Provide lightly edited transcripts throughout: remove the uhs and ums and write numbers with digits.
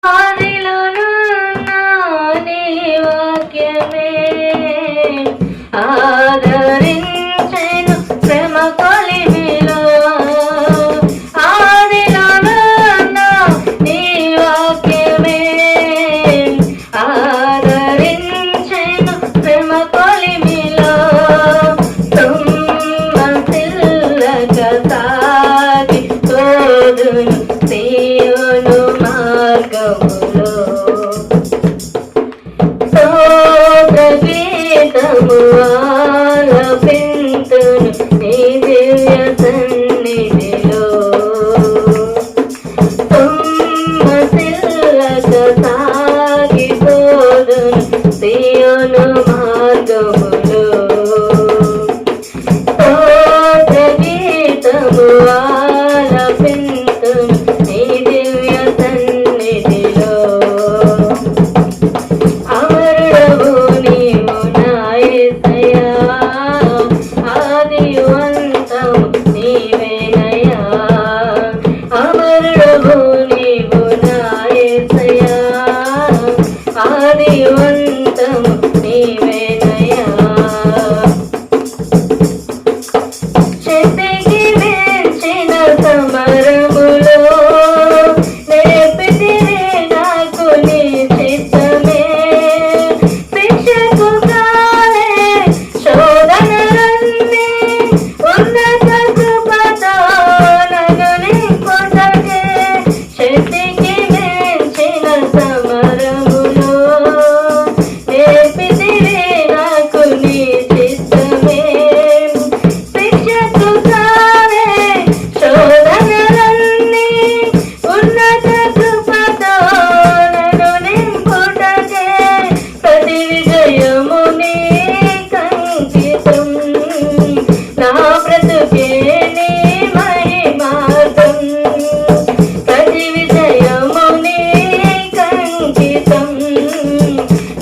ఆదిలోనున్న నీ వాక్యమే ఆదరించెను ప్రేమ కొలిమిలో. ఆదిలోనున్న నీ వాక్యమే ఆదరించెను ప్రేమ కొలిమిలో. తుమ్మసిల్లక సాగి తోడును సీయోను మార్గములో. స్తోత్రగీతము ఆలపింతును నీ దివ్య సన్నిధిలో. తుమ్మసిల్లక సాగి తోడును సీయోను మార్గములో. స్తోత్రగీతము ఆలపింతును నీ దివ్య సన్నిధిలో. అమరుడవు నీవు నా యేసయ్యా, ఆదియు అంతము నీవేనయ్యా. అమరుడవు నీవు నా యేసయ్యా, ఆదియు అంతము నీవేనయ్యా. శక్తికి మించిన సమరములో నేర్పితివే నాకు నీ చిత్తమే. శిక్షకు కాలే శోధనలన్నీ ఉన్నత కృపతో నన్ను నింపుటకే. శక్తికి మించిన సమరములో నేర్పితివే నాకు నీ చిత్తమే. శిక్షకు కాలే శోధనలన్నీ ఉన్నత కృపతో నన్ను నింపుటకే. ప్రతి విజయము నీకంకితం, నా బ్రతుకే నీ మహిమార్థం. ప్రతి విజయము నీకంకితం,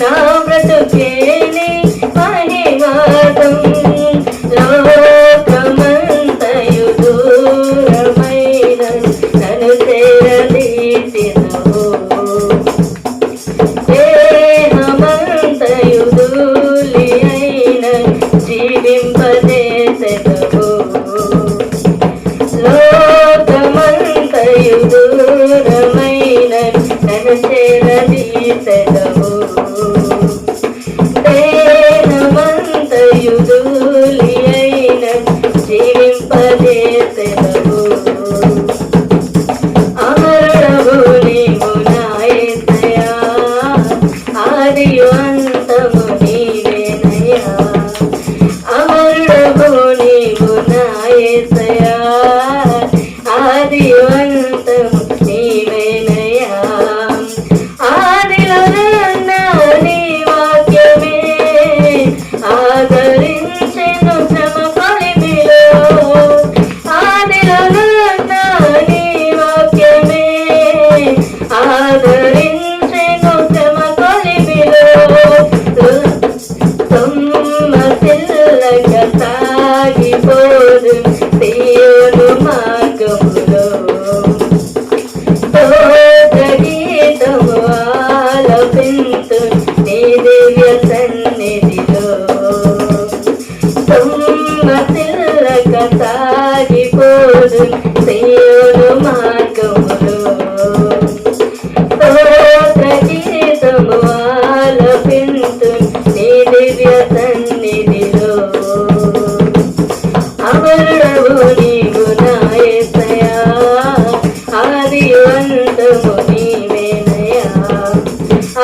నా బ్రతుకే నీ మహిమార్థం. లోకమంతయు దూరమైన నన్ను చేరదీసినవు. దేహమంతయు ధూళి అయిన జీవింపజేసెదవు. లోకమంతయు దూరమైన నన్ను చేరదీసెదవు. దేహమంతయు ధూళి అయిన జీవింపజేసెదవు. అమరుడవు నీవు నా యేసయ్యా, ఆదియు అంతము నీవేనయ్యా. అమరుడవు నీవు నా యేసయ్యా, ఆదియు అంతము నీవేనయ్యా. ఆదిలోనున్న నీ వాక్యమే ఆదరించెను శ్రమ కొలిమిలో. ఆదిలోనున్న నీ వాక్యమే ఆదరించెను శ్రమ కొలిమిలో. తుమ్మసిల్లక సాగిపోదు సీయోను మార్గములో. స్తోత్రగీతము ఆలపింతును నీ దివ్య సన్నిధిలో. తుమ్మసిల్లక సాగిపోదు సీయోను మార్గములో. స్తోత్రగీతము ఆలపింతును నీ దివ్య సన్నిధిలో. అమరుడవు నీవు నా యేసయ్యా, ఆదియు అంతము నీవేనయ్యా.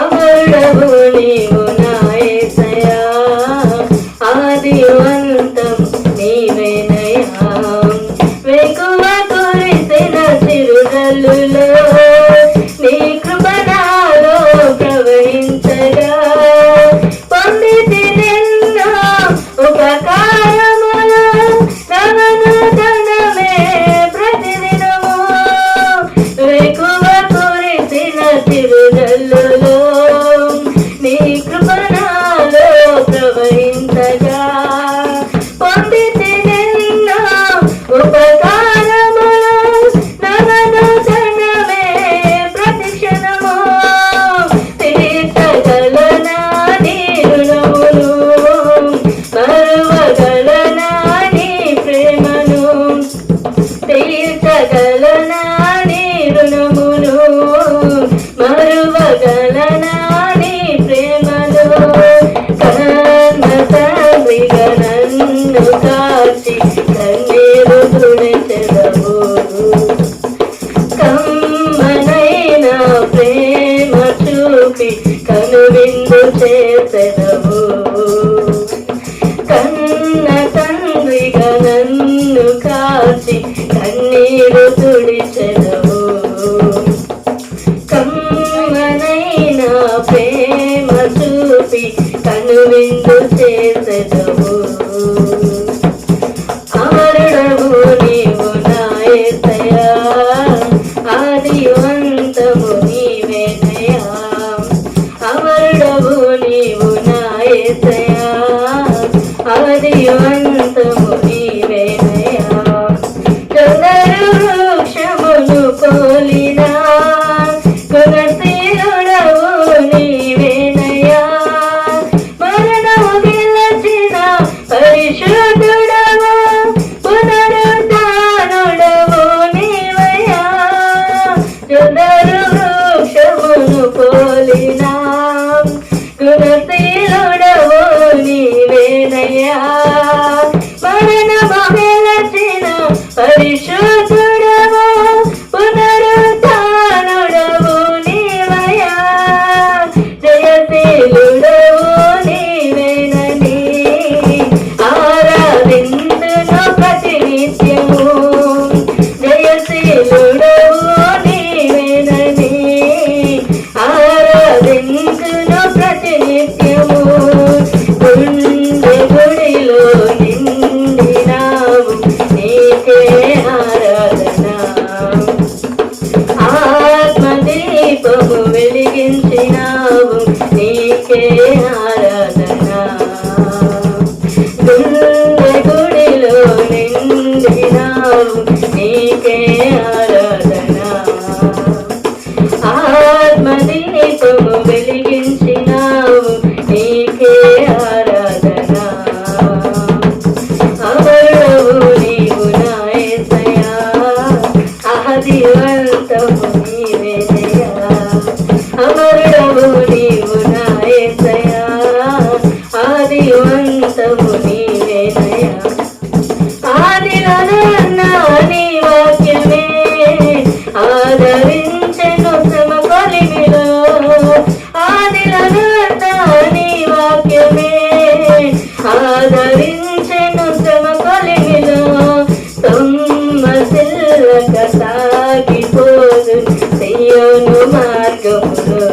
అమరుడవు నీవు నా యేసయ్యా, ఆదియు అంతము నీవేనయ్యా. వేకువ కురిసిన చిరుజల్లులో నీ కృప నాలో ప్రవహించగా. పొందితి నిన్ను ఉపకారములు నవను ధనమే ప్రతిదినము. వేకువ కురిసిన చిరుజల్లులో నీ కృప నాలో ప్రవహించగా. పొందితి నిన్ను ఉపకారములు నవను ధనమే ప్రతిక్షణము. చేసెదవు. కన్న తండ్రిగా నన్ను కాచి కన్నీరు తుడిచెదవు. కమ్మనైన ప్రేమ చూపి కనువిందు చేసెదవు. అమరుడవు నీవు నా యేసయ్యా, ఆది అంతము నీవేనయ్యా. అమరుడవు నీవు నా యేసయ్యా, ఆది అంతము నీవేనయ్యా. కొందరు వృక్షమును పోలినా గుణశీలుడవు నీవేనయ్యా. మరణము గెలచిన పరిశుద్ధుడవు, పునరుద్ధానుడవు నీవయ్యా. కొందరు వృక్షమును పోలినా గుణశీలుడవు నీవేనయ్యా. మరణము గెలచిన పరిశుద్ధుడవు, పునరుద్ధానుడవు నీవయ్యా. జయశీలుడవు నీవేనని ఆరాధింతును ప్రతినిత్యము. జయశీలుడవు నీవేనని ఆరాధింతును ప్రతినిత్యము. గుండె గుడిలో నిండినావు, నీకే ఆరాధన. ఆత్మదీపము వెలిగించినావు, నీకే ఆరాధన. గుండె గుడిలో నిండినావు, నీకే ఆరాధన. ఆత్మదీపము వెలిగించినావు, నీకే ఆరాధన. అమరుడవు నీవు నా యేసయ్యా, ఆది అంతము నీవేనయ్యా. అమరుడవు నీవు నా యేసయ్యా, ఆది అంతము నీవేనయ్యా. ఆదిలో నా నీ వాక్యమే ఆదరించెను శ్రమ కొలిమిలో. ఆదిలో నా నీ వాక్యమే ఆదరించెను శ్రమ కొలిమిలో. సొమ్మసిల్లక సాగిపోదు సియోను మార్గములో.